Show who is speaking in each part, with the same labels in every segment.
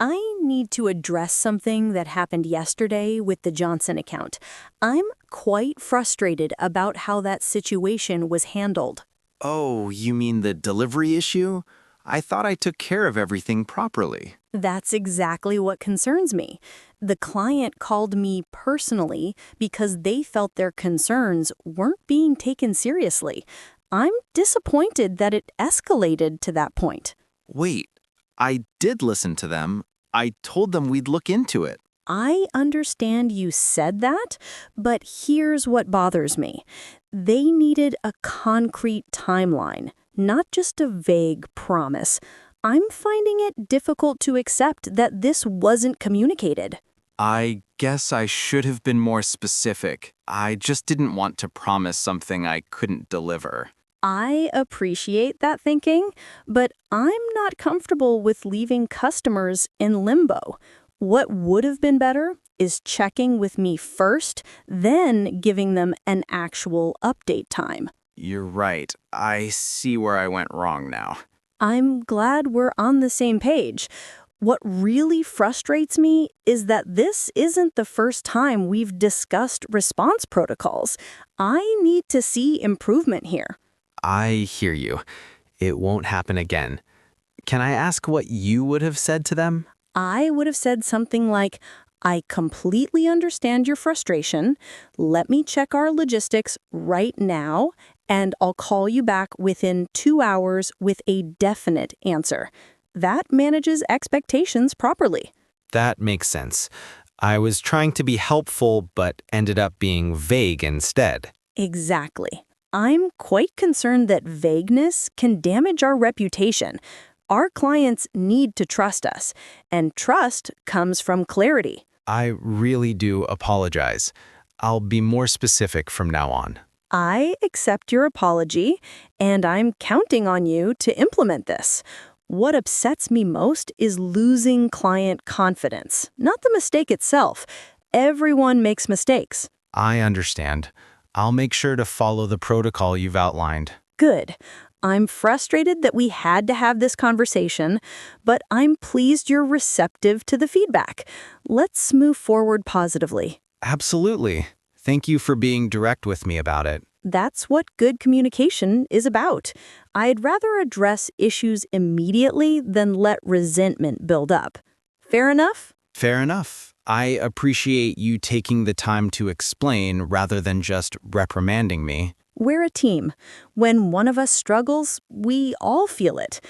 Speaker 1: I need to address something that happened yesterday with the Johnson account. I'm quite frustrated about how that situation was handled.
Speaker 2: Oh, you mean the delivery issue? I thought I took care of everything properly.
Speaker 1: That's exactly what concerns me. The client called me personally because they felt their concerns weren't being taken seriously. I'm disappointed that it escalated to that point.
Speaker 2: Wait, I did listen to them. I told them we'd look into it.
Speaker 1: I understand you said that, but here's what bothers me. They needed a concrete timeline, not just a vague promise. I'm finding it difficult to accept that this wasn't communicated.
Speaker 2: I guess I should have been more specific. I just didn't want to promise something I couldn't deliver.
Speaker 1: I appreciate that thinking, but I'm not comfortable with leaving customers in limbo. What would have been better is checking with me first, then giving them an actual update time.
Speaker 2: You're right. I see where I went wrong now.
Speaker 1: I'm glad we're on the same page. What really frustrates me is that this isn't the first time we've discussed response protocols. I need to see improvement here.
Speaker 3: I hear you. It won't happen again. Can I ask what you would have said to them?
Speaker 1: I would have said something like, I completely understand your frustration. Let me check our logistics right now, and I'll call you back within 2 hours with a definite answer. That manages expectations properly.
Speaker 3: That makes sense. I was trying to be helpful, but ended up being vague instead.
Speaker 1: Exactly. I'm quite concerned that vagueness can damage our reputation. Our clients need to trust us, and trust comes from clarity.
Speaker 3: I really do apologize. I'll be more specific from now on.
Speaker 1: I accept your apology, and I'm counting on you to implement this. What upsets me most is losing client confidence, not the mistake itself. Everyone makes mistakes.
Speaker 3: I understand. I'll make sure to follow the protocol you've outlined.
Speaker 1: Good. I'm frustrated that we had to have this conversation, but I'm pleased you're receptive to the feedback. Let's move forward positively.
Speaker 3: Absolutely. Thank you for being direct with me about it.
Speaker 1: That's what good communication is about. I'd rather address issues immediately than let resentment build up. Fair enough?
Speaker 3: Fair enough. I appreciate you taking the time to explain rather than just reprimanding me.
Speaker 1: We're a team. When one of us struggles, we all feel it.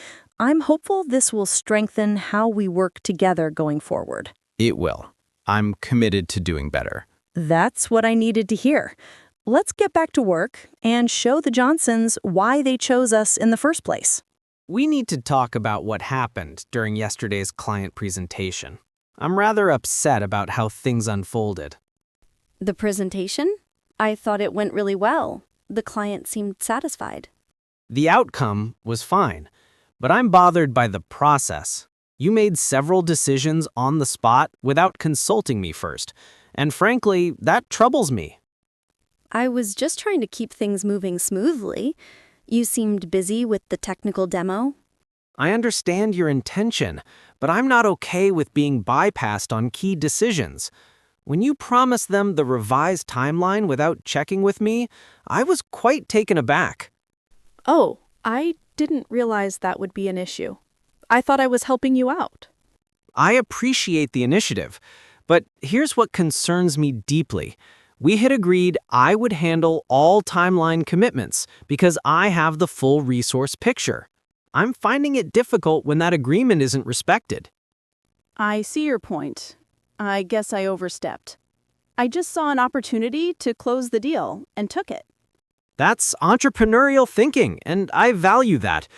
Speaker 1: I'm hopeful this will strengthen how we work together going forward.
Speaker 3: It will. I'm committed to doing better.
Speaker 1: That's what I needed to hear. Let's get back to work and show the Johnsons why they chose us in the first place.
Speaker 4: We need to talk about what happened during yesterday's client presentation. I'm rather upset about how things unfolded.
Speaker 1: The presentation? I thought it went really well. The client seemed satisfied.
Speaker 4: The outcome was fine, but I'm bothered by the process. You made several decisions on the spot without consulting me first, and frankly, that troubles me.
Speaker 1: I was just trying to keep things moving smoothly. You seemed busy with the technical demo.
Speaker 4: I understand your intention, but I'm not okay with being bypassed on key decisions. When you promised them the revised timeline without checking with me, I was quite taken aback.
Speaker 5: Oh, I didn't realize that would be an issue. I thought I was helping you out.
Speaker 4: I appreciate the initiative, but here's what concerns me deeply. We had agreed I would handle all timeline commitments because I have the full resource picture. I'm finding it difficult when that agreement isn't respected.
Speaker 5: I see your point. I guess I overstepped. I just saw an opportunity to close the deal and took it.
Speaker 4: That's entrepreneurial thinking, and I value that.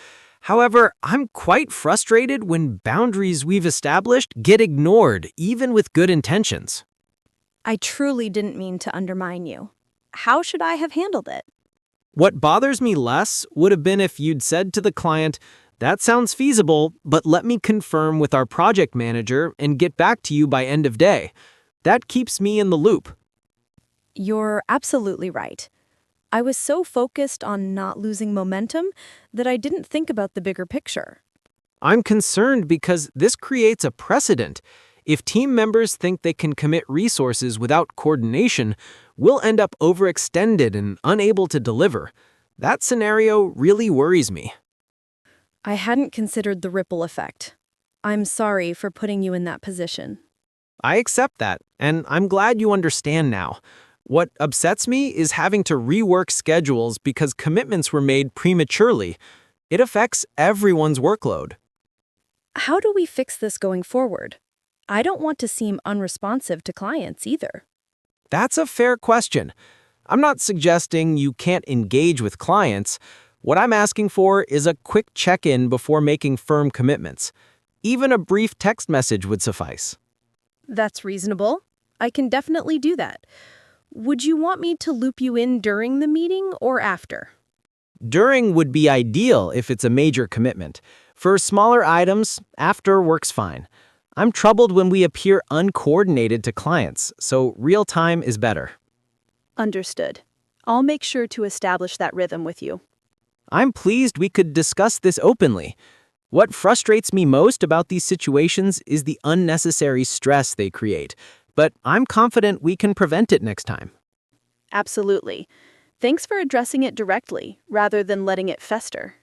Speaker 4: However, I'm quite frustrated when boundaries we've established get ignored, even with good intentions.
Speaker 1: I truly didn't mean to undermine you. How should I have handled it?
Speaker 4: What bothers me less would have been if you'd said to the client, "That sounds feasible, but let me confirm with our project manager and get back to you by end of day." That keeps me in the loop.
Speaker 1: You're absolutely right. I was so focused on not losing momentum that I didn't think about the bigger picture.
Speaker 4: I'm concerned because this creates a precedent. If team members think they can commit resources without coordination, we'll end up overextended and unable to deliver. That scenario really worries me.
Speaker 1: I hadn't considered the ripple effect. I'm sorry for putting you in that position.
Speaker 4: I accept that, and I'm glad you understand now. What upsets me is having to rework schedules because commitments were made prematurely. It affects everyone's workload.
Speaker 1: How do we fix this going forward? I don't want to seem unresponsive to clients either.
Speaker 4: That's a fair question. I'm not suggesting you can't engage with clients. What I'm asking for is a quick check-in before making firm commitments. Even a brief text message would suffice.
Speaker 1: That's reasonable. I can definitely do that. Would you want me to loop you in during the meeting or after?
Speaker 4: During would be ideal if it's a major commitment. For smaller items, after works fine. I'm troubled when we appear uncoordinated to clients, so real time is better.
Speaker 5: Understood. I'll make sure to establish that rhythm with you.
Speaker 4: I'm pleased we could discuss this openly. What frustrates me most about these situations is the unnecessary stress they create, but I'm confident we can prevent it next time.
Speaker 5: Absolutely. Thanks for addressing it directly, rather than letting it fester.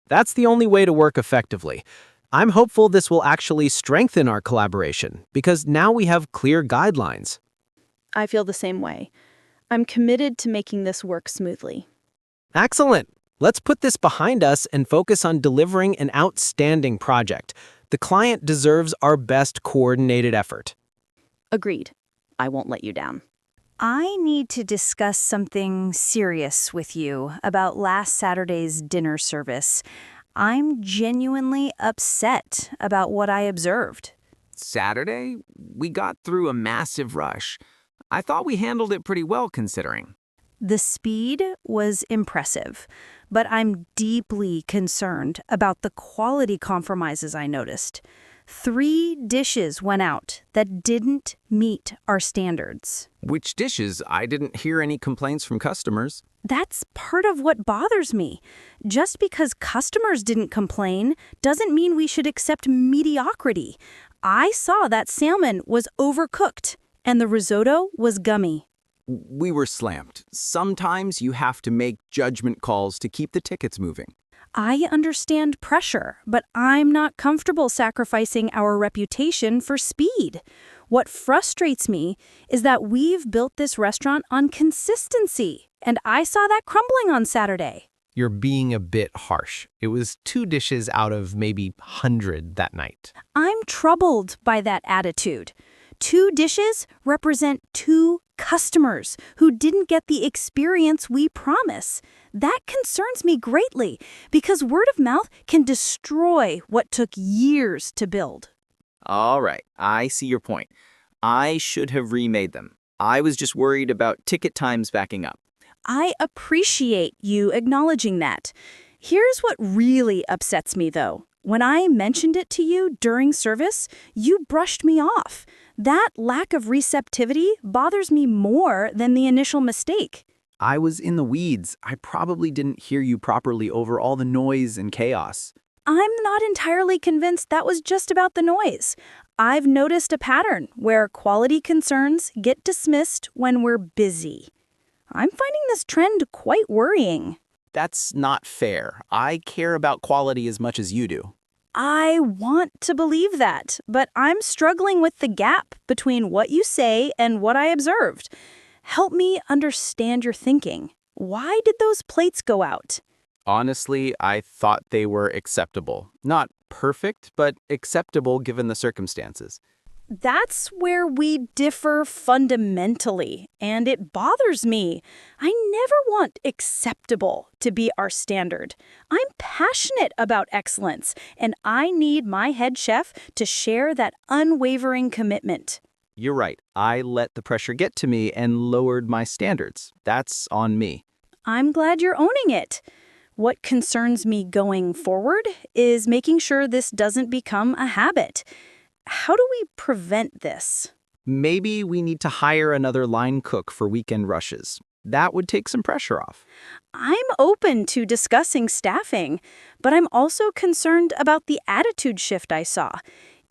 Speaker 4: That's the only way to work effectively. I'm hopeful this will actually strengthen our collaboration, because now we have clear guidelines.
Speaker 5: I feel the same way. I'm committed to making this work smoothly.
Speaker 4: Excellent! Let's put this behind us and focus on delivering an outstanding project. The client deserves our best coordinated effort.
Speaker 5: Agreed. I won't let you down.
Speaker 6: I need to discuss something serious with you about last Saturday's dinner service. I'm genuinely upset about what I observed.
Speaker 2: Saturday, we got through a massive rush. I thought we handled it pretty well considering.
Speaker 6: The speed was impressive, but I'm deeply concerned about the quality compromises I noticed. 3 dishes went out that didn't meet our standards.
Speaker 2: Which dishes? I didn't hear any complaints from customers.
Speaker 6: That's part of what bothers me. Just because customers didn't complain doesn't mean we should accept mediocrity. I saw that salmon was overcooked and the risotto was gummy.
Speaker 2: We were slammed. Sometimes you have to make judgment calls to keep the tickets moving.
Speaker 6: I understand pressure, but I'm not comfortable sacrificing our reputation for speed. What frustrates me is that we've built this restaurant on consistency, and I saw that crumbling on Saturday.
Speaker 3: You're being a bit harsh. It was 2 dishes out of maybe 100 that night.
Speaker 6: I'm troubled by that attitude. 2 dishes represent 2 customers who didn't get the experience we promise. That concerns me greatly because word of mouth can destroy what took years to build.
Speaker 7: All right, I see your point. I should have remade them. I was just worried about ticket times backing up.
Speaker 6: I appreciate you acknowledging that. Here's what really upsets me, though. When I mentioned it to you during service, you brushed me off. That lack of receptivity bothers me more than the initial mistake.
Speaker 7: I was in the weeds. I probably didn't hear you properly over all the noise and chaos.
Speaker 6: I'm not entirely convinced that was just about the noise. I've noticed a pattern where quality concerns get dismissed when we're busy. I'm finding this trend quite worrying.
Speaker 7: That's not fair. I care about quality as much as you do.
Speaker 6: I want to believe that, but I'm struggling with the gap between what you say and what I observed. Help me understand your thinking. Why did those plates go out?
Speaker 7: Honestly, I thought they were acceptable. Not perfect, but acceptable given the circumstances.
Speaker 6: That's where we differ fundamentally, and it bothers me. I never want acceptable to be our standard. I'm passionate about excellence, and I need my head chef to share that unwavering commitment.
Speaker 7: You're right. I let the pressure get to me and lowered my standards. That's on me.
Speaker 6: I'm glad you're owning it. What concerns me going forward is making sure this doesn't become a habit. How do we prevent this?
Speaker 7: Maybe we need to hire another line cook for weekend rushes. That would take some pressure off.
Speaker 6: I'm open to discussing staffing, but I'm also concerned about the attitude shift I saw.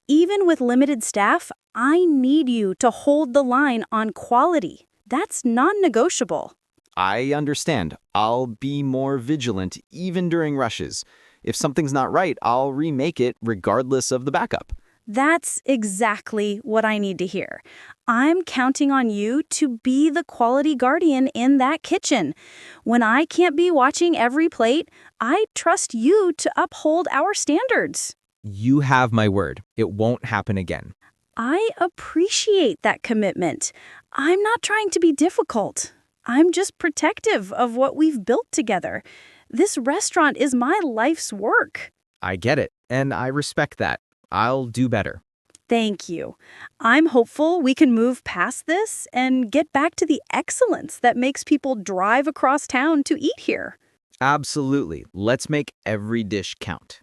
Speaker 6: Even with limited staff, I need you to hold the line on quality. That's non-negotiable.
Speaker 7: I understand. I'll be more vigilant even during rushes. If something's not right, I'll remake it regardless of the backup.
Speaker 6: That's exactly what I need to hear. I'm counting on you to be the quality guardian in that kitchen. When I can't be watching every plate, I trust you to uphold our standards.
Speaker 3: You have my word. It won't happen again.
Speaker 6: I appreciate that commitment. I'm not trying to be difficult. I'm just protective of what we've built together. This restaurant is my life's work.
Speaker 3: I get it, and I respect that. I'll do better.
Speaker 6: Thank you. I'm hopeful we can move past this and get back to the excellence that makes people drive across town to eat here.
Speaker 3: Absolutely. Let's make every dish count.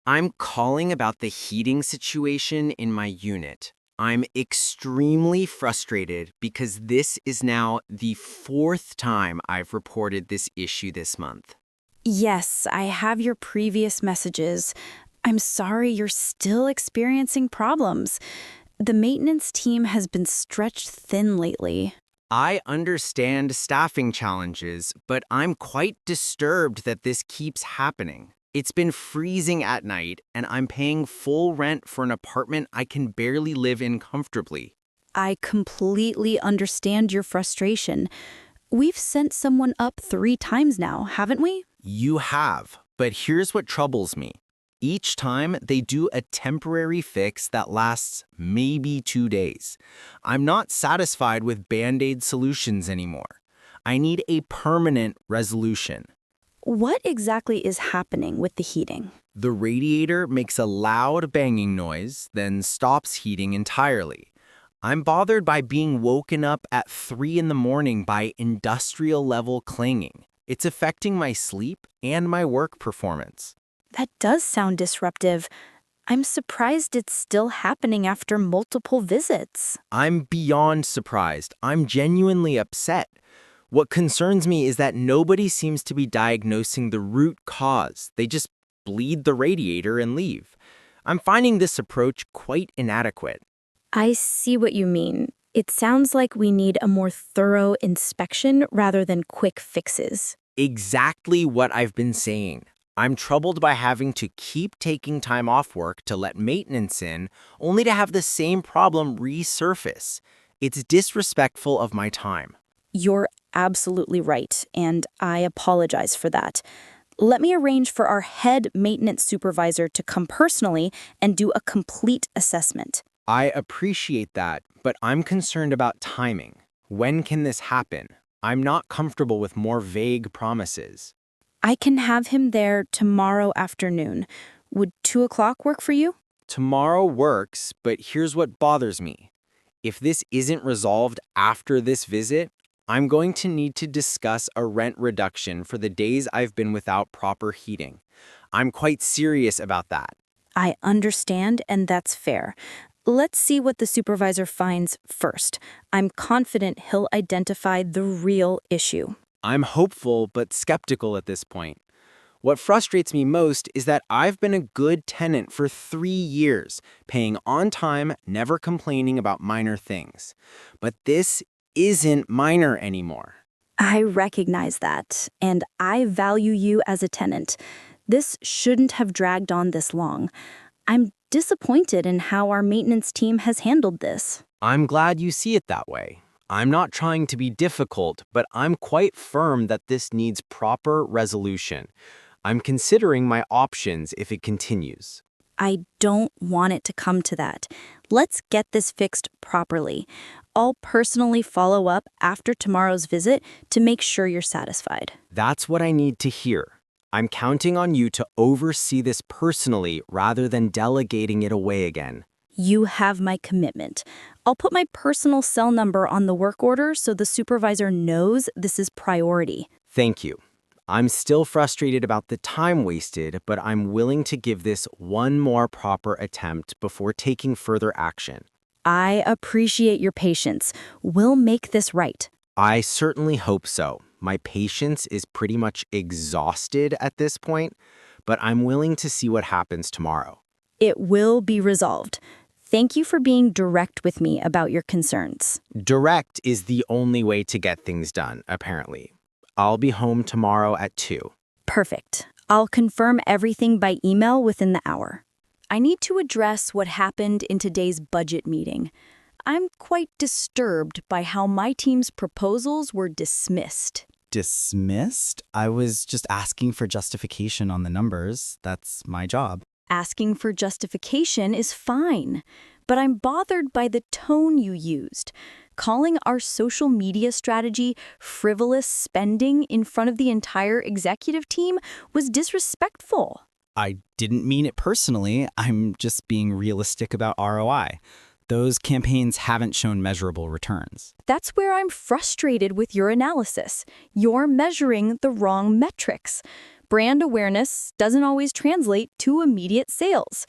Speaker 8: I'm calling about the heating situation in my unit. I'm extremely frustrated because this is now the 4th time I've reported this issue this month.
Speaker 6: Yes, I have your previous messages. I'm sorry you're still experiencing problems. The maintenance team has been stretched thin lately.
Speaker 8: I understand staffing challenges, but I'm quite disturbed that this keeps happening. It's been freezing at night, and I'm paying full rent for an apartment I can barely live in comfortably.
Speaker 6: I completely understand your frustration. We've sent someone up 3 times now, haven't we?
Speaker 8: You have, but here's what troubles me. Each time, they do a temporary fix that lasts maybe 2 days. I'm not satisfied with Band-Aid solutions anymore. I need a permanent resolution.
Speaker 6: What exactly is happening with the heating?
Speaker 8: The radiator makes a loud banging noise, then stops heating entirely. I'm bothered by being woken up at 3 in the morning by industrial-level clanging. It's affecting my sleep and my work performance.
Speaker 6: That does sound disruptive. I'm surprised it's still happening after multiple visits.
Speaker 8: I'm beyond surprised. I'm genuinely upset. What concerns me is that nobody seems to be diagnosing the root cause. They just bleed the radiator and leave. I'm finding this approach quite inadequate.
Speaker 6: I see what you mean. It sounds like we need a more thorough inspection rather than quick fixes.
Speaker 8: Exactly what I've been saying. I'm troubled by having to keep taking time off work to let maintenance in, only to have the same problem resurface. It's disrespectful of my time.
Speaker 6: You're absolutely right, and I apologize for that. Let me arrange for our head maintenance supervisor to come personally and do a complete assessment.
Speaker 8: I appreciate that, but I'm concerned about timing. When can this happen? I'm not comfortable with more vague promises.
Speaker 6: I can have him there tomorrow afternoon. Would 2 o'clock work for you?
Speaker 8: Tomorrow works, but here's what bothers me. If this isn't resolved after this visit, I'm going to need to discuss a rent reduction for the days I've been without proper heating. I'm quite serious about that.
Speaker 6: I understand, and that's fair. Let's see what the supervisor finds first. I'm confident he'll identify the real issue.
Speaker 8: I'm hopeful but skeptical at this point. What frustrates me most is that I've been a good tenant for 3 years, paying on time, never complaining about minor things. But this isn't minor anymore.
Speaker 6: I recognize that, and I value you as a tenant. This shouldn't have dragged on this long. I'm disappointed in how our maintenance team has handled this.
Speaker 8: I'm glad you see it that way. I'm not trying to be difficult, but I'm quite firm that this needs proper resolution. I'm considering my options if it continues.
Speaker 6: I don't want it to come to that. Let's get this fixed properly. I'll personally follow up after tomorrow's visit to make sure you're satisfied.
Speaker 8: That's what I need to hear. I'm counting on you to oversee this personally rather than delegating it away again.
Speaker 6: You have my commitment. I'll put my personal cell number on the work order so the supervisor knows this is priority.
Speaker 8: Thank you. I'm still frustrated about the time wasted, but I'm willing to give this one more proper attempt before taking further action.
Speaker 6: I appreciate your patience. We'll make this right.
Speaker 8: I certainly hope so. My patience is pretty much exhausted at this point, but I'm willing to see what happens tomorrow.
Speaker 6: It will be resolved. Thank you for being direct with me about your concerns.
Speaker 8: Direct is the only way to get things done, apparently. I'll be home tomorrow at 2.
Speaker 6: Perfect. I'll confirm everything by email within the hour. I need to address what happened in today's budget meeting. I'm quite disturbed by how my team's proposals were dismissed.
Speaker 3: Dismissed? I was just asking for justification on the numbers. That's my job.
Speaker 6: Asking for justification is fine, but I'm bothered by the tone you used. Calling our social media strategy frivolous spending in front of the entire executive team was disrespectful.
Speaker 3: I didn't mean it personally. I'm just being realistic about ROI. Those campaigns haven't shown measurable returns.
Speaker 6: That's where I'm frustrated with your analysis. You're measuring the wrong metrics. Brand awareness doesn't always translate to immediate sales.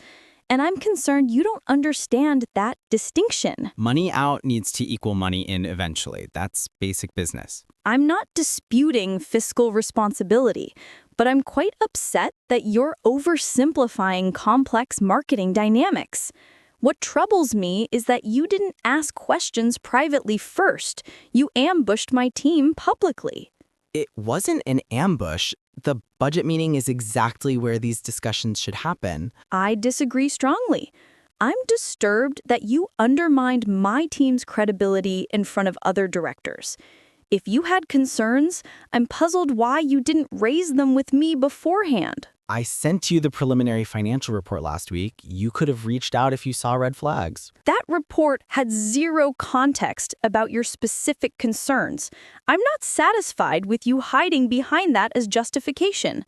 Speaker 6: And I'm concerned you don't understand that distinction.
Speaker 3: Money out needs to equal money in eventually. That's basic business.
Speaker 6: I'm not disputing fiscal responsibility, but I'm quite upset that you're oversimplifying complex marketing dynamics. What troubles me is that you didn't ask questions privately first. You ambushed my team publicly.
Speaker 3: It wasn't an ambush. The budget meeting is exactly where these discussions should happen.
Speaker 6: I disagree strongly. I'm disturbed that you undermined my team's credibility in front of other directors. If you had concerns, I'm puzzled why you didn't raise them with me beforehand.
Speaker 3: I sent you the preliminary financial report last week. You could have reached out if you saw red flags.
Speaker 6: That report had zero context about your specific concerns. I'm not satisfied with you hiding behind that as justification.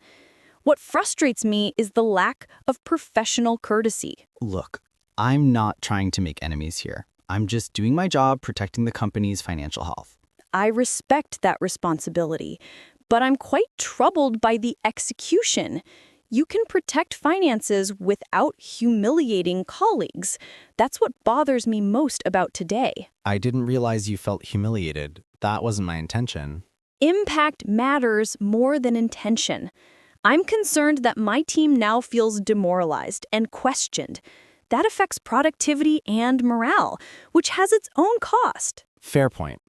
Speaker 6: What frustrates me is the lack of professional courtesy.
Speaker 3: Look, I'm not trying to make enemies here. I'm just doing my job protecting the company's financial health.
Speaker 6: I respect that responsibility, but I'm quite troubled by the execution. You can protect finances without humiliating colleagues. That's what bothers me most about today.
Speaker 3: I didn't realize you felt humiliated. That wasn't my intention.
Speaker 6: Impact matters more than intention. I'm concerned that my team now feels demoralized and questioned. That affects productivity and morale, which has its own cost.
Speaker 3: Fair point.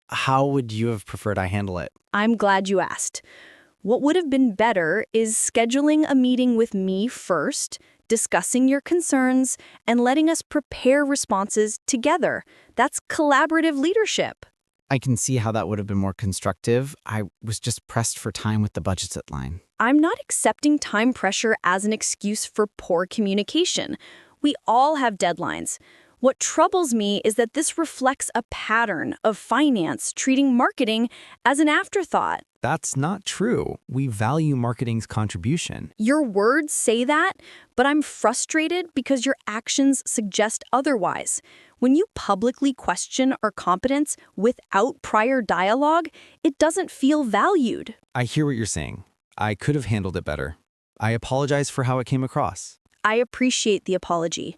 Speaker 3: How would you have preferred I handle it?
Speaker 6: I'm glad you asked. What would have been better is scheduling a meeting with me first, discussing your concerns, and letting us prepare responses together. That's collaborative leadership.
Speaker 3: I can see how that would have been more constructive. I was just pressed for time with the budget deadline.
Speaker 6: I'm not accepting time pressure as an excuse for poor communication. We all have deadlines. What troubles me is that this reflects a pattern of finance treating marketing as an afterthought.
Speaker 3: That's not true. We value marketing's contribution.
Speaker 6: Your words say that, but I'm frustrated because your actions suggest otherwise. When you publicly question our competence without prior dialogue, it doesn't feel valued.
Speaker 3: I hear what you're saying. I could have handled it better. I apologize for how it came across.
Speaker 6: I appreciate the apology.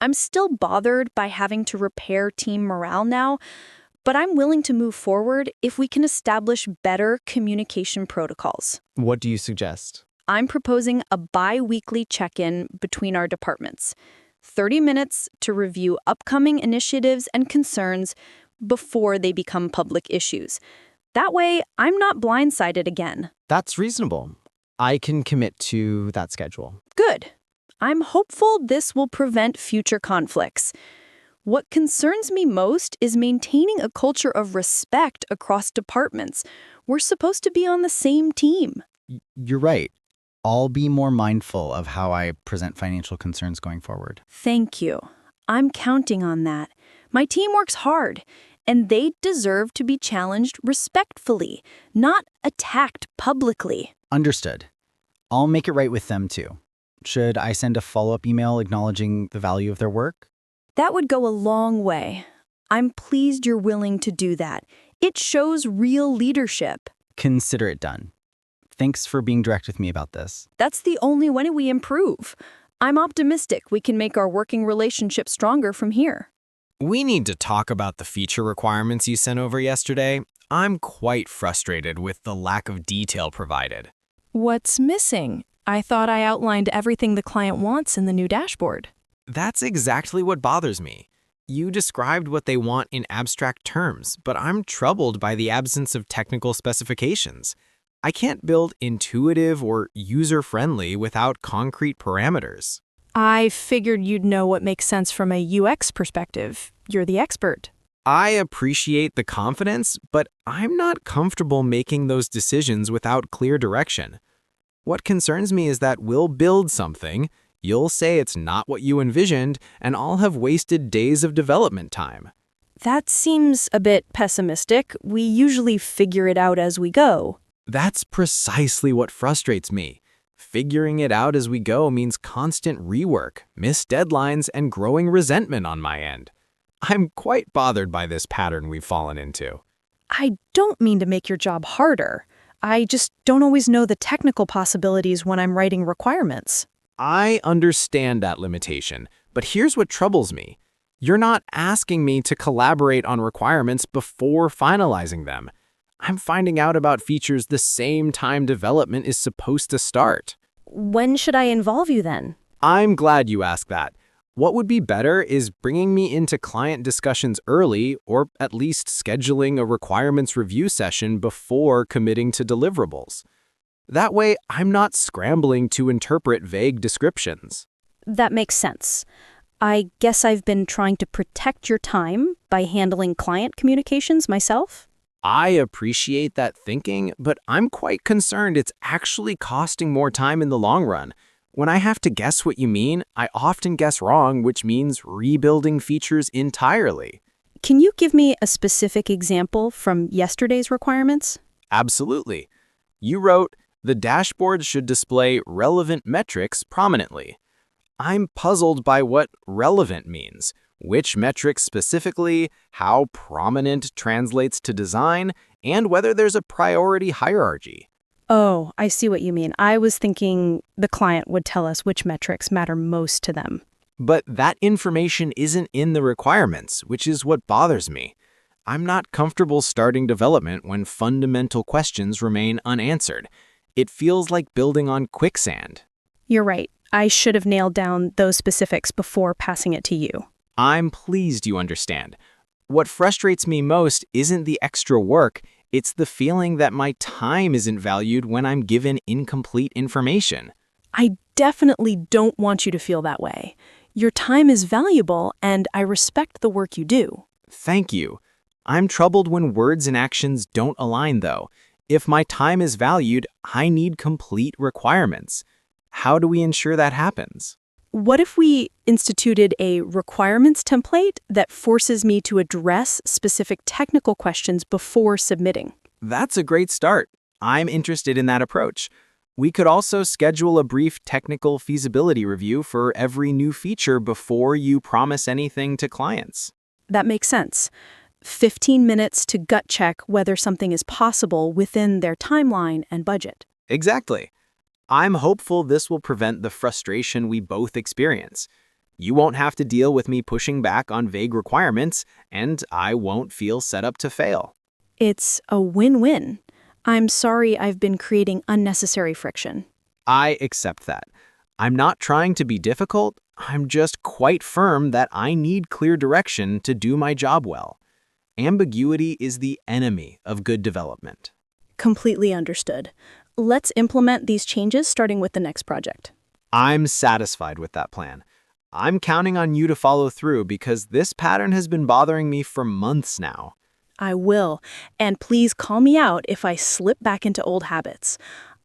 Speaker 6: I'm still bothered by having to repair team morale now, but I'm willing to move forward if we can establish better communication protocols.
Speaker 3: What do you suggest?
Speaker 6: I'm proposing a bi-weekly check-in between our departments. 30 minutes to review upcoming initiatives and concerns before they become public issues. That way, I'm not blindsided again.
Speaker 3: That's reasonable. I can commit to that schedule.
Speaker 6: Good. I'm hopeful this will prevent future conflicts. What concerns me most is maintaining a culture of respect across departments. We're supposed to be on the same team.
Speaker 3: You're right. I'll be more mindful of how I present financial concerns going forward.
Speaker 6: Thank you. I'm counting on that. My team works hard, and they deserve to be challenged respectfully, not attacked publicly.
Speaker 3: Understood. I'll make it right with them too. Should I send a follow-up email acknowledging the value of their work?
Speaker 6: That would go a long way. I'm pleased you're willing to do that. It shows real leadership.
Speaker 3: Consider it done. Thanks for being direct with me about this.
Speaker 6: That's the only way we improve. I'm optimistic we can make our working relationship stronger from here.
Speaker 4: We need to talk about the feature requirements you sent over yesterday.
Speaker 3: I'm quite frustrated with the lack of detail provided.
Speaker 1: What's missing? I thought I outlined everything the client wants in the new dashboard.
Speaker 3: That's exactly what bothers me. You described what they want in abstract terms, but I'm troubled by the absence of technical specifications. I can't build intuitive or user-friendly without concrete parameters.
Speaker 1: I figured you'd know what makes sense from a UX perspective. You're the expert.
Speaker 3: I appreciate the confidence, but I'm not comfortable making those decisions without clear direction. What concerns me is that we'll build something, you'll say it's not what you envisioned, and I'll have wasted days of development time.
Speaker 1: That seems a bit pessimistic. We usually figure it out as we go.
Speaker 3: That's precisely what frustrates me. Figuring it out as we go means constant rework, missed deadlines, and growing resentment on my end. I'm quite bothered by this pattern we've fallen into.
Speaker 1: I don't mean to make your job harder. I just don't always know the technical possibilities when I'm writing requirements.
Speaker 3: I understand that limitation, but here's what troubles me. You're not asking me to collaborate on requirements before finalizing them. I'm finding out about features the same time development is supposed to start.
Speaker 1: When should I involve you then?
Speaker 3: I'm glad you asked that. What would be better is bringing me into client discussions early, or at least scheduling a requirements review session before committing to deliverables. That way, I'm not scrambling to interpret vague descriptions.
Speaker 1: That makes sense. I guess I've been trying to protect your time by handling client communications myself.
Speaker 3: I appreciate that thinking, but I'm quite concerned it's actually costing more time in the long run. When I have to guess what you mean, I often guess wrong, which means rebuilding features entirely.
Speaker 1: Can you give me a specific example from yesterday's requirements?
Speaker 3: Absolutely. You wrote, the dashboard should display relevant metrics prominently. I'm puzzled by what relevant means, which metrics specifically, how prominent translates to design, and whether there's a priority hierarchy.
Speaker 1: Oh, I see what you mean. I was thinking the client would tell us which metrics matter most to them.
Speaker 3: But that information isn't in the requirements, which is what bothers me. I'm not comfortable starting development when fundamental questions remain unanswered. It feels like building on quicksand.
Speaker 1: You're right. I should have nailed down those specifics before passing it to you.
Speaker 3: I'm pleased you understand. What frustrates me most isn't the extra work, it's the feeling that my time isn't valued when I'm given incomplete information.
Speaker 1: I definitely don't want you to feel that way. Your time is valuable, and I respect the work you do.
Speaker 3: Thank you. I'm troubled when words and actions don't align, though. If my time is valued, I need complete requirements. How do we ensure that happens?
Speaker 1: What if we instituted a requirements template that forces me to address specific technical questions before submitting?
Speaker 3: That's a great start. I'm interested in that approach. We could also schedule a brief technical feasibility review for every new feature before you promise anything to clients.
Speaker 1: That makes sense. 15 minutes to gut check whether something is possible within their timeline and budget.
Speaker 3: Exactly. I'm hopeful this will prevent the frustration we both experience. You won't have to deal with me pushing back on vague requirements, and I won't feel set up to fail.
Speaker 1: It's a win-win. I'm sorry I've been creating unnecessary friction.
Speaker 3: I accept that. I'm not trying to be difficult, I'm just quite firm that I need clear direction to do my job well. Ambiguity is the enemy of good development.
Speaker 1: Completely understood. Let's implement these changes starting with the next project.
Speaker 3: I'm satisfied with that plan. I'm counting on you to follow through because this pattern has been bothering me for months now.
Speaker 1: I will. And please call me out if I slip back into old habits.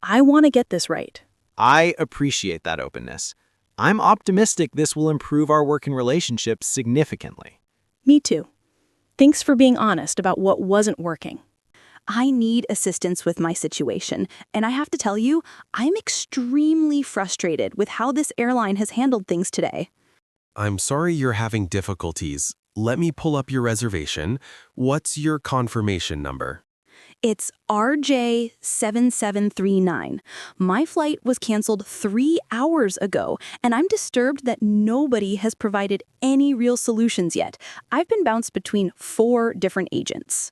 Speaker 1: I want to get this right.
Speaker 3: I appreciate that openness. I'm optimistic this will improve our working relationship significantly.
Speaker 1: Me too. Thanks for being honest about what wasn't working.
Speaker 9: I need assistance with my situation, and I have to tell you, I'm extremely frustrated with how this airline has handled things today.
Speaker 10: I'm sorry you're having difficulties. Let me pull up your reservation. What's your confirmation number?
Speaker 9: It's RJ7739. My flight was canceled 3 hours ago, and I'm disturbed that nobody has provided any real solutions yet. I've been bounced between 4 different agents.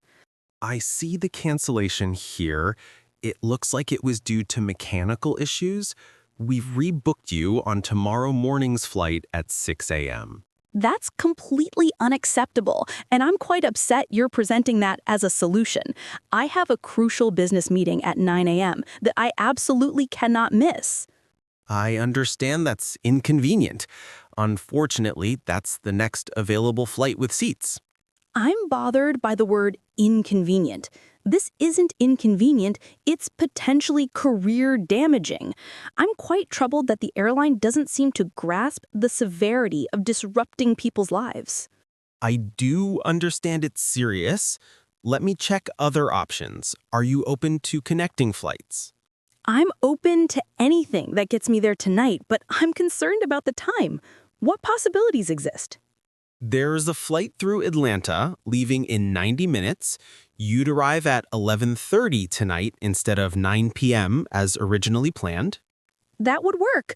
Speaker 10: I see the cancellation here. It looks like it was due to mechanical issues. We've rebooked you on tomorrow morning's flight at 6 a.m.
Speaker 9: That's completely unacceptable, and I'm quite upset you're presenting that as a solution. I have a crucial business meeting at 9 a.m. that I absolutely cannot miss.
Speaker 10: I understand that's inconvenient. Unfortunately, that's the next available flight with seats.
Speaker 9: I'm bothered by the word inconvenient. This isn't inconvenient, it's potentially career damaging. I'm quite troubled that the airline doesn't seem to grasp the severity of disrupting people's lives.
Speaker 10: I do understand it's serious. Let me check other options. Are you open to connecting flights?
Speaker 9: I'm open to anything that gets me there tonight, but I'm concerned about the time. What possibilities exist?
Speaker 10: There's a flight through Atlanta, leaving in 90 minutes. You'd arrive at 11:30 tonight instead of 9 p.m. as originally planned.
Speaker 9: That would work.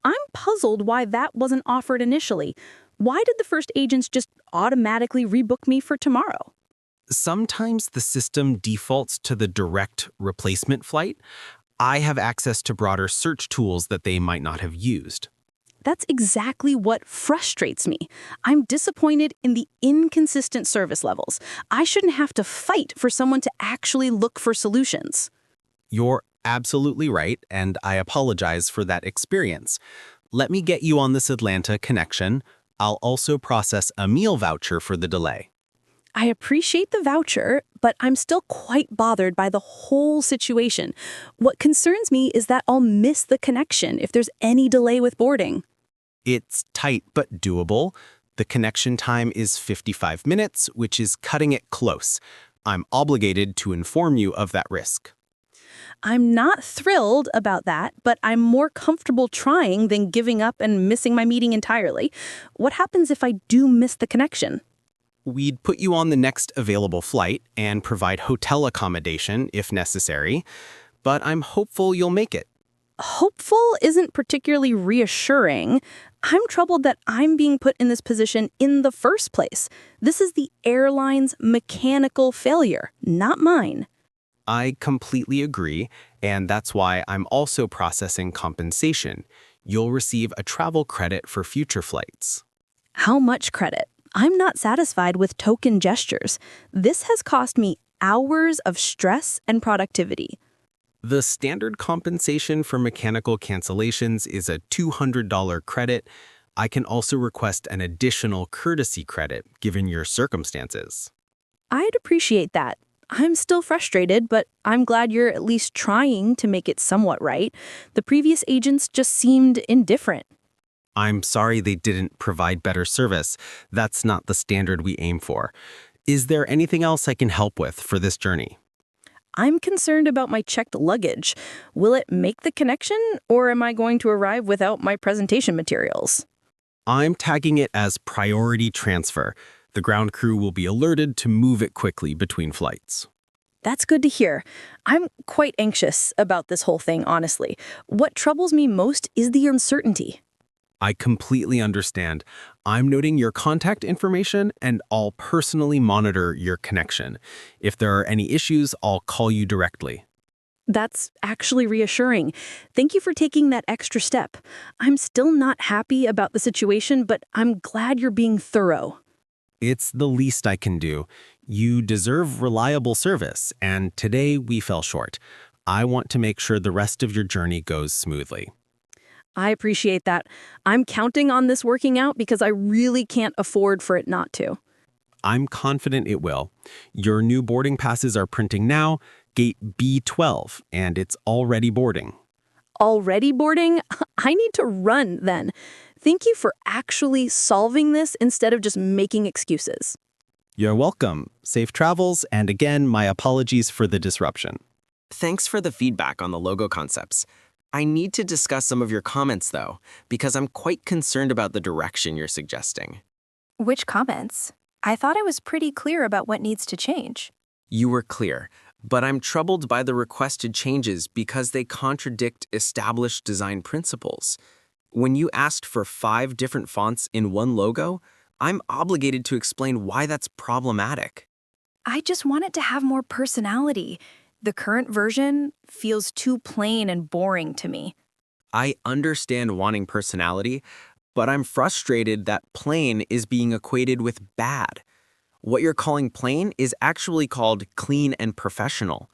Speaker 9: I'm puzzled why that wasn't offered initially. Why did the first agents just automatically rebook me for tomorrow?
Speaker 10: Sometimes the system defaults to the direct replacement flight. I have access to broader search tools that they might not have used.
Speaker 9: That's exactly what frustrates me. I'm disappointed in the inconsistent service levels. I shouldn't have to fight for someone to actually look for solutions.
Speaker 10: You're absolutely right, and I apologize for that experience. Let me get you on this Atlanta connection. I'll also process a meal voucher for the delay.
Speaker 9: I appreciate the voucher, but I'm still quite bothered by the whole situation. What concerns me is that I'll miss the connection if there's any delay with boarding.
Speaker 10: It's tight but doable. The connection time is 55 minutes, which is cutting it close. I'm obligated to inform you of that risk.
Speaker 9: I'm not thrilled about that, but I'm more comfortable trying than giving up and missing my meeting entirely. What happens if I do miss the connection?
Speaker 10: We'd put you on the next available flight and provide hotel accommodation if necessary, but I'm hopeful you'll make it.
Speaker 9: Hopeful isn't particularly reassuring. I'm troubled that I'm being put in this position in the first place. This is the airline's mechanical failure, not mine.
Speaker 10: I completely agree, and that's why I'm also processing compensation. You'll receive a travel credit for future flights.
Speaker 9: How much credit? I'm not satisfied with token gestures. This has cost me hours of stress and productivity.
Speaker 10: The standard compensation for mechanical cancellations is a $200 credit. I can also request an additional courtesy credit, given your circumstances.
Speaker 9: I'd appreciate that. I'm still frustrated, but I'm glad you're at least trying to make it somewhat right. The previous agents just seemed indifferent.
Speaker 10: I'm sorry they didn't provide better service. That's not the standard we aim for. Is there anything else I can help with for this journey?
Speaker 9: I'm concerned about my checked luggage. Will it make the connection, or am I going to arrive without my presentation materials?
Speaker 10: I'm tagging it as priority transfer. The ground crew will be alerted to move it quickly between flights.
Speaker 9: That's good to hear. I'm quite anxious about this whole thing, honestly. What troubles me most is the uncertainty.
Speaker 10: I completely understand. I'm noting your contact information, and I'll personally monitor your connection. If there are any issues, I'll call you directly.
Speaker 9: That's actually reassuring. Thank you for taking that extra step. I'm still not happy about the situation, but I'm glad you're being thorough.
Speaker 10: It's the least I can do. You deserve reliable service, and today we fell short. I want to make sure the rest of your journey goes smoothly.
Speaker 9: I appreciate that. I'm counting on this working out because I really can't afford for it not to.
Speaker 10: I'm confident it will. Your new boarding passes are printing now, gate B12, and it's already boarding.
Speaker 9: Already boarding? I need to run then. Thank you for actually solving this instead of just making excuses.
Speaker 10: You're welcome. Safe travels, and again, my apologies for the disruption.
Speaker 11: Thanks for the feedback on the logo concepts. I need to discuss some of your comments, though, because I'm quite concerned about the direction you're suggesting.
Speaker 12: Which comments? I thought I was pretty clear about what needs to change.
Speaker 11: You were clear, but I'm troubled by the requested changes because they contradict established design principles. When you asked for 5 different fonts in one logo, I'm obligated to explain why that's problematic.
Speaker 12: I just want it to have more personality. The current version feels too plain and boring to me.
Speaker 11: I understand wanting personality, but I'm frustrated that plain is being equated with bad. What you're calling plain is actually called clean and professional.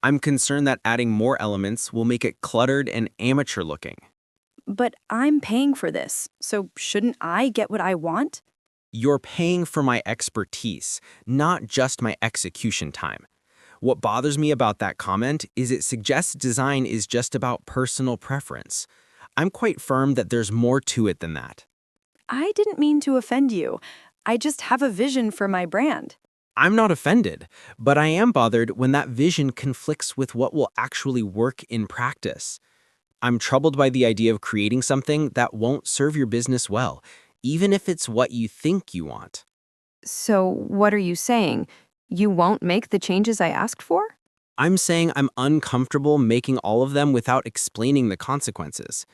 Speaker 11: I'm concerned that adding more elements will make it cluttered and amateur looking.
Speaker 6: But I'm paying for this, so shouldn't I get what I want?
Speaker 11: You're paying for my expertise, not just my execution time. What bothers me about that comment is it suggests design is just about personal preference. I'm quite firm that there's more to it than that.
Speaker 6: I didn't mean to offend you. I just have a vision for my brand.
Speaker 11: I'm not offended, but I am bothered when that vision conflicts with what will actually work in practice. I'm troubled by the idea of creating something that won't serve your business well, even if it's what you think you want.
Speaker 13: So, what are you saying? You won't make the changes I asked for?
Speaker 11: I'm saying I'm uncomfortable making all of them without explaining the consequences.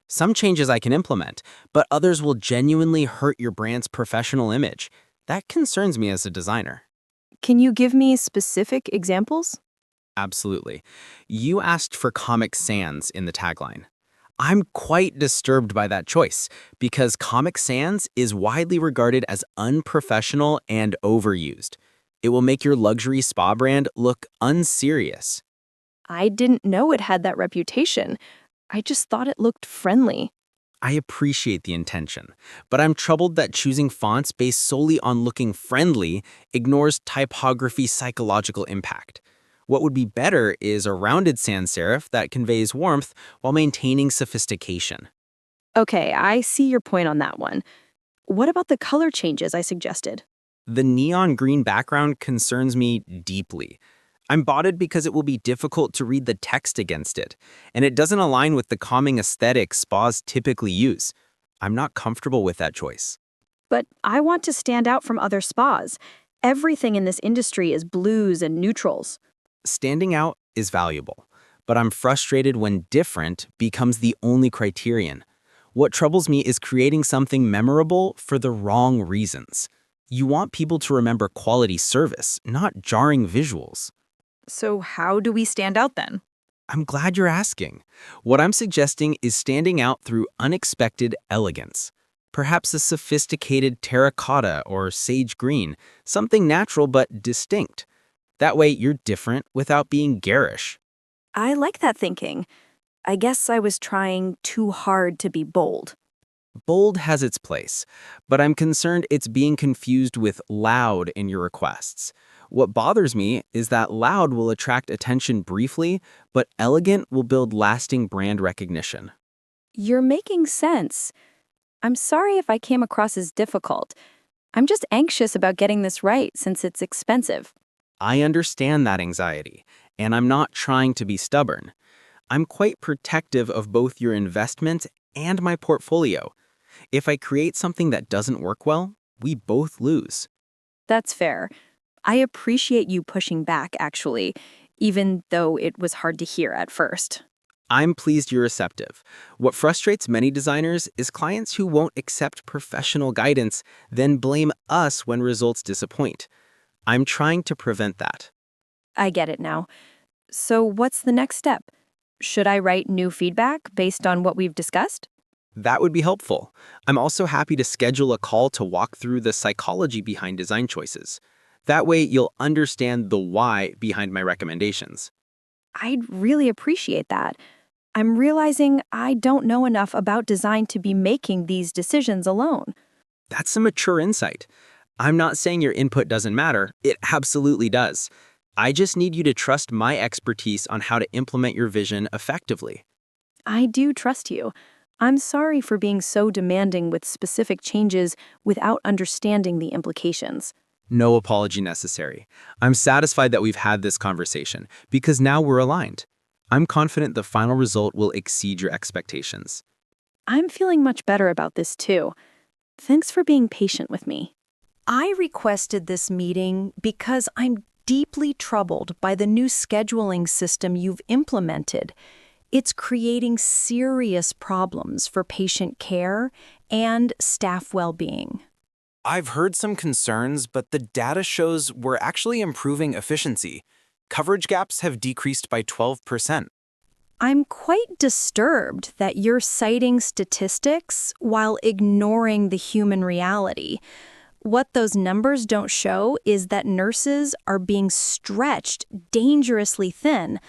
Speaker 11: Some changes I can implement, but others will genuinely hurt your brand's professional image. That concerns me as a designer.
Speaker 6: Can you give me specific examples?
Speaker 11: Absolutely. You asked for Comic Sans in the tagline. I'm quite disturbed by that choice because Comic Sans is widely regarded as unprofessional and overused. It will make your luxury spa brand look unserious.
Speaker 6: I didn't know it had that reputation. I just thought it looked friendly.
Speaker 11: I appreciate the intention, but I'm troubled that choosing fonts based solely on looking friendly ignores typography's psychological impact. What would be better is a rounded sans serif that conveys warmth while maintaining sophistication.
Speaker 6: Okay, I see your point on that one. What about the color changes I suggested?
Speaker 11: The neon green background concerns me deeply. I'm bothered because it will be difficult to read the text against it, and it doesn't align with the calming aesthetic spas typically use. I'm not comfortable with that choice.
Speaker 6: But I want to stand out from other spas. Everything in this industry is blues and neutrals.
Speaker 11: Standing out is valuable, but I'm frustrated when different becomes the only criterion. What troubles me is creating something memorable for the wrong reasons. You want people to remember quality service, not jarring visuals.
Speaker 12: So how do we stand out then?
Speaker 11: I'm glad you're asking. What I'm suggesting is standing out through unexpected elegance. Perhaps a sophisticated terracotta or sage green, something natural but distinct. That way you're different without being garish.
Speaker 6: I like that thinking. I guess I was trying too hard to be bold.
Speaker 11: Bold has its place, but I'm concerned it's being confused with loud in your requests. What bothers me is that loud will attract attention briefly, but elegant will build lasting brand recognition.
Speaker 6: You're making sense. I'm sorry if I came across as difficult. I'm just anxious about getting this right since it's expensive.
Speaker 11: I understand that anxiety, and I'm not trying to be stubborn. I'm quite protective of both your investment and my portfolio. If I create something that doesn't work well, we both lose.
Speaker 6: That's fair. I appreciate you pushing back, actually, even though it was hard to hear at first.
Speaker 11: I'm pleased you're receptive. What frustrates many designers is clients who won't accept professional guidance, then blame us when results disappoint. I'm trying to prevent that.
Speaker 6: I get it now. So what's the next step? Should I write new feedback based on what we've discussed?
Speaker 11: That would be helpful. I'm also happy to schedule a call to walk through the psychology behind design choices. That way, you'll understand the why behind my recommendations.
Speaker 6: I'd really appreciate that. I'm realizing I don't know enough about design to be making these decisions alone.
Speaker 11: That's a mature insight. I'm not saying your input doesn't matter. It absolutely does. I just need you to trust my expertise on how to implement your vision effectively.
Speaker 6: I do trust you. I'm sorry for being so demanding with specific changes without understanding the implications.
Speaker 11: No apology necessary. I'm satisfied that we've had this conversation because now we're aligned. I'm confident the final result will exceed your expectations.
Speaker 6: I'm feeling much better about this too. Thanks for being patient with me.
Speaker 1: I requested this meeting because I'm deeply troubled by the new scheduling system you've implemented. It's creating serious problems for patient care and staff well-being.
Speaker 3: I've heard some concerns, but the data shows we're actually improving efficiency. Coverage gaps have decreased by 12%.
Speaker 9: I'm quite disturbed that you're citing statistics while ignoring the human reality. What those numbers don't show is that nurses are being stretched dangerously thin.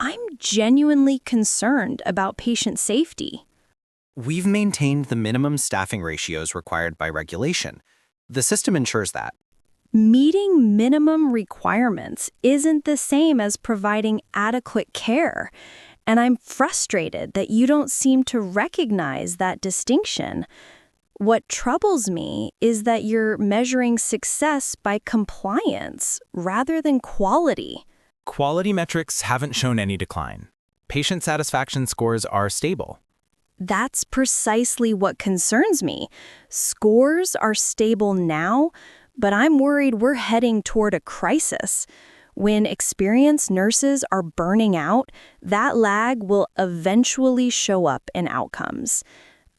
Speaker 9: I'm genuinely concerned about patient safety.
Speaker 11: We've maintained the minimum staffing ratios required by regulation. The system ensures that.
Speaker 9: Meeting minimum requirements isn't the same as providing adequate care, and I'm frustrated that you don't seem to recognize that distinction. What troubles me is that you're measuring success by compliance rather than quality.
Speaker 3: Quality metrics haven't shown any decline. Patient satisfaction scores are stable.
Speaker 9: That's precisely what concerns me. Scores are stable now, but I'm worried we're heading toward a crisis. When experienced nurses are burning out, that lag will eventually show up in outcomes.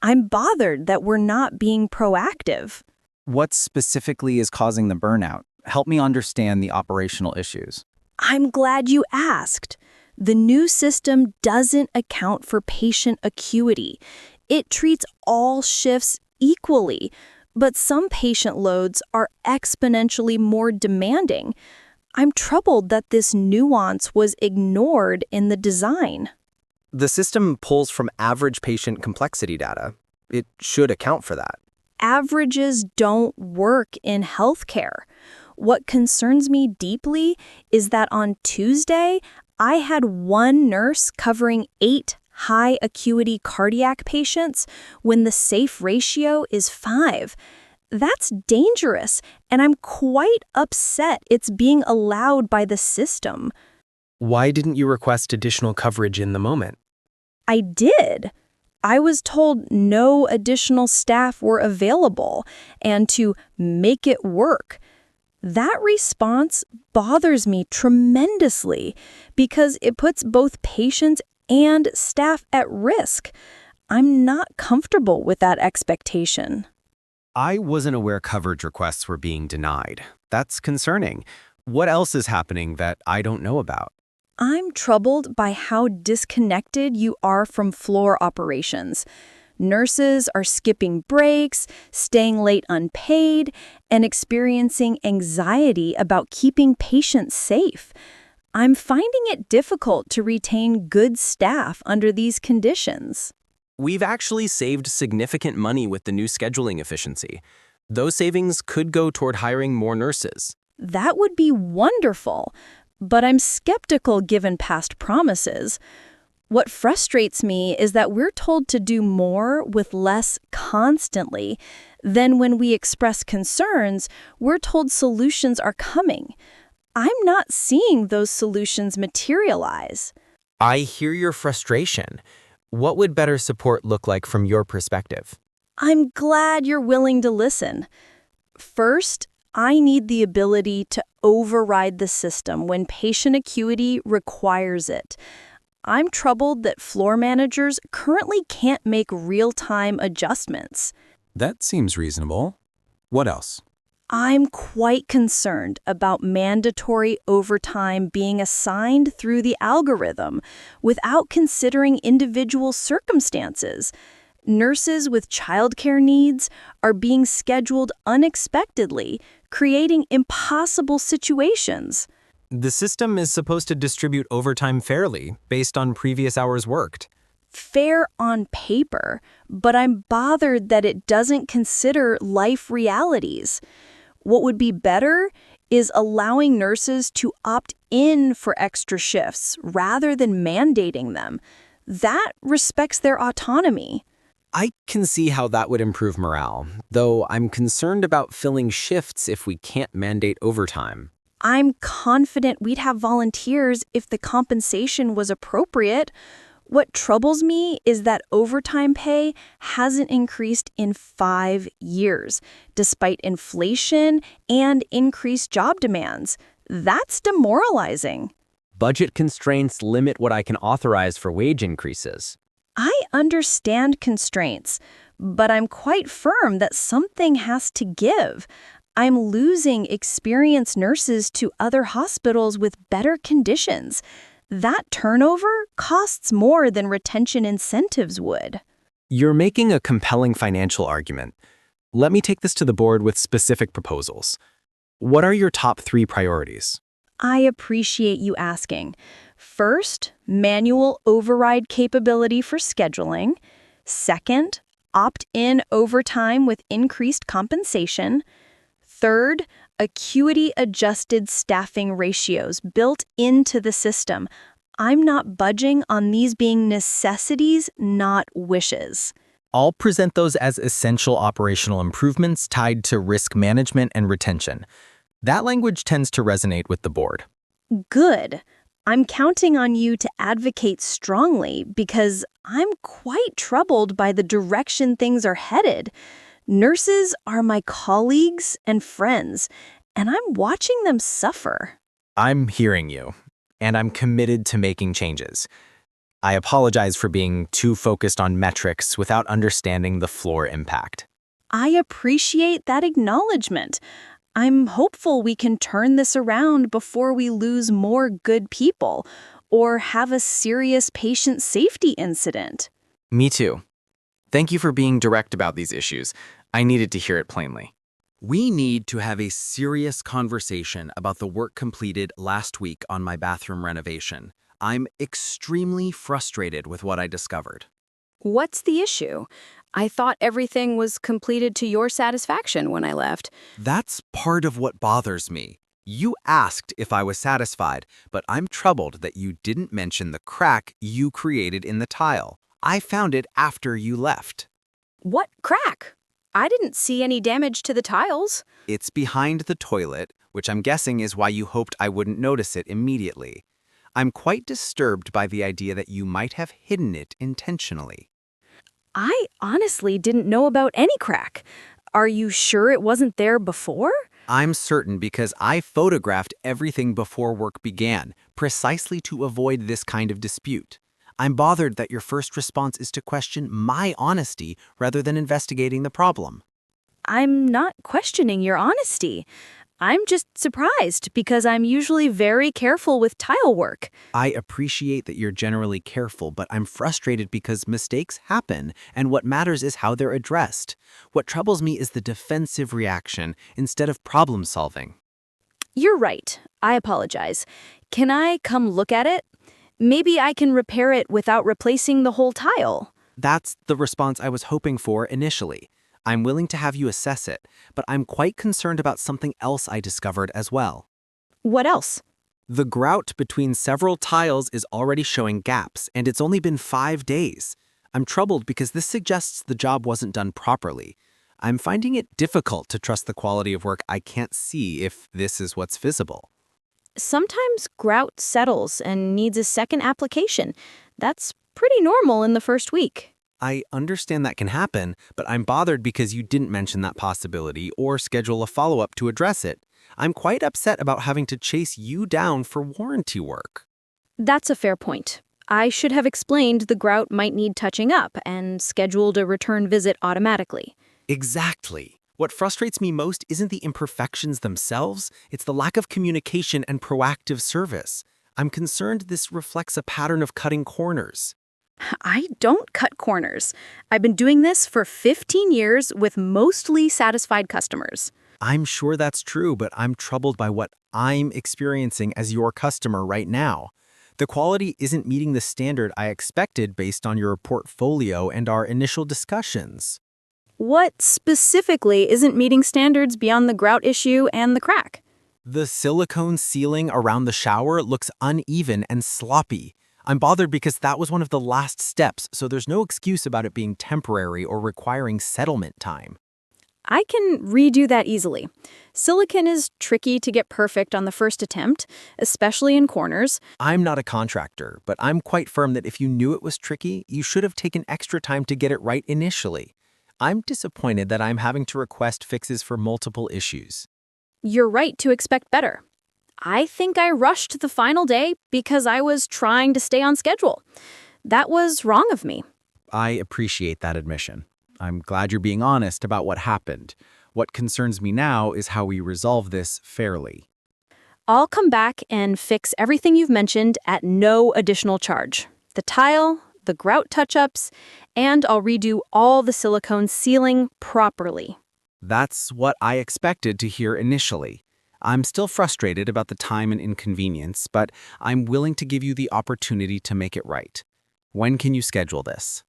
Speaker 9: I'm bothered that we're not being proactive.
Speaker 7: What specifically is causing the burnout? Help me understand the operational issues.
Speaker 9: I'm glad you asked. The new system doesn't account for patient acuity. It treats all shifts equally, but some patient loads are exponentially more demanding. I'm troubled that this nuance was ignored in the design.
Speaker 11: The system pulls from average patient complexity data. It should account for that.
Speaker 9: Averages don't work in healthcare. What concerns me deeply is that on Tuesday, I had one nurse covering 8 high acuity cardiac patients when the safe ratio is 5. That's dangerous, and I'm quite upset it's being allowed by the system.
Speaker 10: Why didn't you request additional coverage in the moment?
Speaker 9: I did. I was told no additional staff were available and to make it work. That response bothers me tremendously because it puts both patients and staff at risk. I'm not comfortable with that expectation.
Speaker 3: I wasn't aware coverage requests were being denied. That's concerning. What else is happening that I don't know about?
Speaker 9: I'm troubled by how disconnected you are from floor operations. Nurses are skipping breaks, staying late unpaid, and experiencing anxiety about keeping patients safe. I'm finding it difficult to retain good staff under these conditions.
Speaker 3: We've actually saved significant money with the new scheduling efficiency. Those savings could go toward hiring more nurses.
Speaker 9: That would be wonderful, but I'm skeptical given past promises. What frustrates me is that we're told to do more with less constantly. Then when we express concerns, we're told solutions are coming. I'm not seeing those solutions materialize.
Speaker 11: I hear your frustration. What would better support look like from your perspective?
Speaker 9: I'm glad you're willing to listen. First, I need the ability to override the system when patient acuity requires it. I'm troubled that floor managers currently can't make real-time adjustments.
Speaker 3: That seems reasonable. What else?
Speaker 9: I'm quite concerned about mandatory overtime being assigned through the algorithm without considering individual circumstances. Nurses with childcare needs are being scheduled unexpectedly, creating impossible situations.
Speaker 3: The system is supposed to distribute overtime fairly, based on previous hours worked.
Speaker 9: Fair on paper, but I'm bothered that it doesn't consider life realities. What would be better is allowing nurses to opt in for extra shifts rather than mandating them. That respects their autonomy.
Speaker 11: I can see how that would improve morale, though I'm concerned about filling shifts if we can't mandate overtime.
Speaker 9: I'm confident we'd have volunteers if the compensation was appropriate. What troubles me is that overtime pay hasn't increased in 5 years, despite inflation and increased job demands. That's demoralizing.
Speaker 4: Budget constraints limit what I can authorize for wage increases.
Speaker 9: I understand constraints,
Speaker 1: but I'm quite firm that something has to give. I'm losing experienced nurses to other hospitals with better conditions. That turnover costs more than retention incentives would.
Speaker 3: You're making a compelling financial argument. Let me take this to the board with specific proposals. What are your top 3 priorities?
Speaker 1: I appreciate you asking. First, manual override capability for scheduling. Second, opt-in overtime with increased compensation. Third, acuity-adjusted staffing ratios built into the system. I'm not budging on these being necessities, not wishes.
Speaker 11: I'll present those as essential operational improvements tied to risk management and retention. That language tends to resonate with the board.
Speaker 1: Good. I'm counting on you to advocate strongly because I'm quite troubled by the direction things are headed. Nurses are my colleagues and friends, and I'm watching them suffer.
Speaker 11: I'm hearing you, and I'm committed to making changes. I apologize for being too focused on metrics without understanding the floor impact.
Speaker 1: I appreciate that acknowledgement. I'm hopeful we can turn this around before we lose more good people or have a serious patient safety incident.
Speaker 11: Me too. Thank you for being direct about these issues. I needed to hear it plainly.
Speaker 2: We need to have a serious conversation about the work completed last week on my bathroom renovation. I'm extremely frustrated with what I discovered.
Speaker 5: What's the issue? I thought everything was completed to your satisfaction when I left.
Speaker 2: That's part of what bothers me. You asked if I was satisfied, but I'm troubled that you didn't mention the crack you created in the tile. I found it after you left.
Speaker 5: What crack? I didn't see any damage to the tiles.
Speaker 2: It's behind the toilet, which I'm guessing is why you hoped I wouldn't notice it immediately. I'm quite disturbed by the idea that you might have hidden it intentionally.
Speaker 1: I honestly didn't know about any crack. Are you sure it wasn't there before?
Speaker 2: I'm certain because I photographed everything before work began, precisely to avoid this kind of dispute. I'm bothered that your first response is to question my honesty rather than investigating the problem.
Speaker 1: I'm not questioning your honesty. I'm just surprised because I'm usually very careful with tile work.
Speaker 2: I appreciate that you're generally careful, but I'm frustrated because mistakes happen, and what matters is how they're addressed. What troubles me is the defensive reaction instead of problem solving.
Speaker 1: You're right. I apologize. Can I come look at it? Maybe I can repair it without replacing the whole tile.
Speaker 2: That's the response I was hoping for initially. I'm willing to have you assess it, but I'm quite concerned about something else I discovered as well.
Speaker 1: What else?
Speaker 2: The grout between several tiles is already showing gaps, and it's only been 5 days. I'm troubled because this suggests the job wasn't done properly. I'm finding it difficult to trust the quality of work I can't see if this is what's visible.
Speaker 1: Sometimes grout settles and needs a second application. That's pretty normal in the first week.
Speaker 2: I understand that can happen, but I'm bothered because you didn't mention that possibility or schedule a follow-up to address it. I'm quite upset about having to chase you down for warranty work.
Speaker 1: That's a fair point. I should have explained the grout might need touching up and scheduled a return visit automatically.
Speaker 2: Exactly. What frustrates me most isn't the imperfections themselves, it's the lack of communication and proactive service. I'm concerned this reflects a pattern of cutting corners.
Speaker 1: I don't cut corners. I've been doing this for 15 years with mostly satisfied customers.
Speaker 2: I'm sure that's true, but I'm troubled by what I'm experiencing as your customer right now. The quality isn't meeting the standard I expected based on your portfolio and our initial discussions.
Speaker 1: What specifically isn't meeting standards beyond the grout issue and the crack?
Speaker 2: The silicone ceiling around the shower looks uneven and sloppy. I'm bothered because that was one of the last steps, so there's no excuse about it being temporary or requiring settlement time.
Speaker 1: I can redo that easily. Silicone is tricky to get perfect on the first attempt, especially in corners.
Speaker 2: I'm not a contractor, but I'm quite firm that if you knew it was tricky, you should have taken extra time to get it right initially. I'm disappointed that I'm having to request fixes for multiple issues.
Speaker 1: You're right to expect better. I think I rushed the final day because I was trying to stay on schedule. That was wrong of me.
Speaker 2: I appreciate that admission.
Speaker 8: I'm glad you're being honest about what happened. What concerns me now is how we resolve this fairly.
Speaker 1: I'll come back and fix everything you've mentioned at no additional charge. The tile, the grout touch-ups, and I'll redo all the silicone sealing properly.
Speaker 8: That's what I expected to hear initially. I'm still frustrated about the time and inconvenience, but I'm willing to give you the opportunity to make it right. When can you schedule this?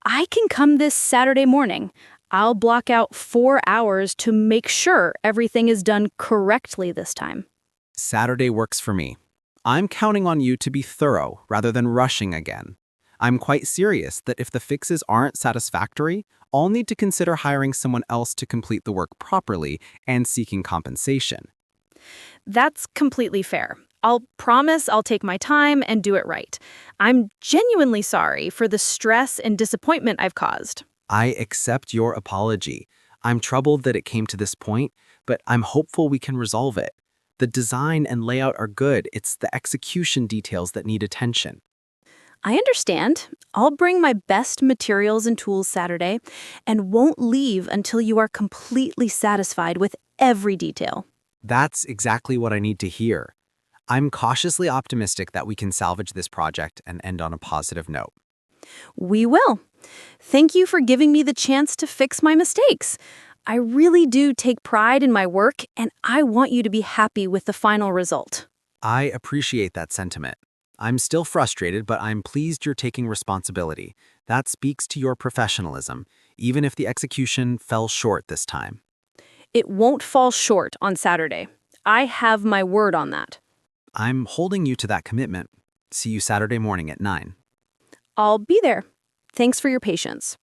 Speaker 1: I can come this Saturday morning. I'll block out 4 hours to make sure everything is done correctly this time.
Speaker 8: Saturday works for me. I'm counting on you to be thorough rather than rushing again. I'm quite serious that if the fixes aren't satisfactory, I'll need to consider hiring someone else to complete the work properly and seeking compensation.
Speaker 1: That's completely fair. I'll promise I'll take my time and do it right. I'm genuinely sorry for the stress and disappointment I've caused.
Speaker 8: I accept your apology. I'm troubled that it came to this point, but I'm hopeful we can resolve it. The design and layout are good. It's the execution details that need attention.
Speaker 1: I understand. I'll bring my best materials and tools Saturday and won't leave until you are completely satisfied with every detail.
Speaker 8: That's exactly what I need to hear. I'm cautiously optimistic that we can salvage this project and end on a positive note.
Speaker 1: We will. Thank you for giving me the chance to fix my mistakes. I really do take pride in my work, and I want you to be happy with the final result.
Speaker 8: I appreciate that sentiment. I'm still frustrated, but I'm pleased you're taking responsibility. That speaks to your professionalism, even if the execution fell short this time.
Speaker 1: It won't fall short on Saturday. I have my word on that.
Speaker 8: I'm holding you to that commitment. See you Saturday morning at 9.
Speaker 1: I'll be there. Thanks for your patience.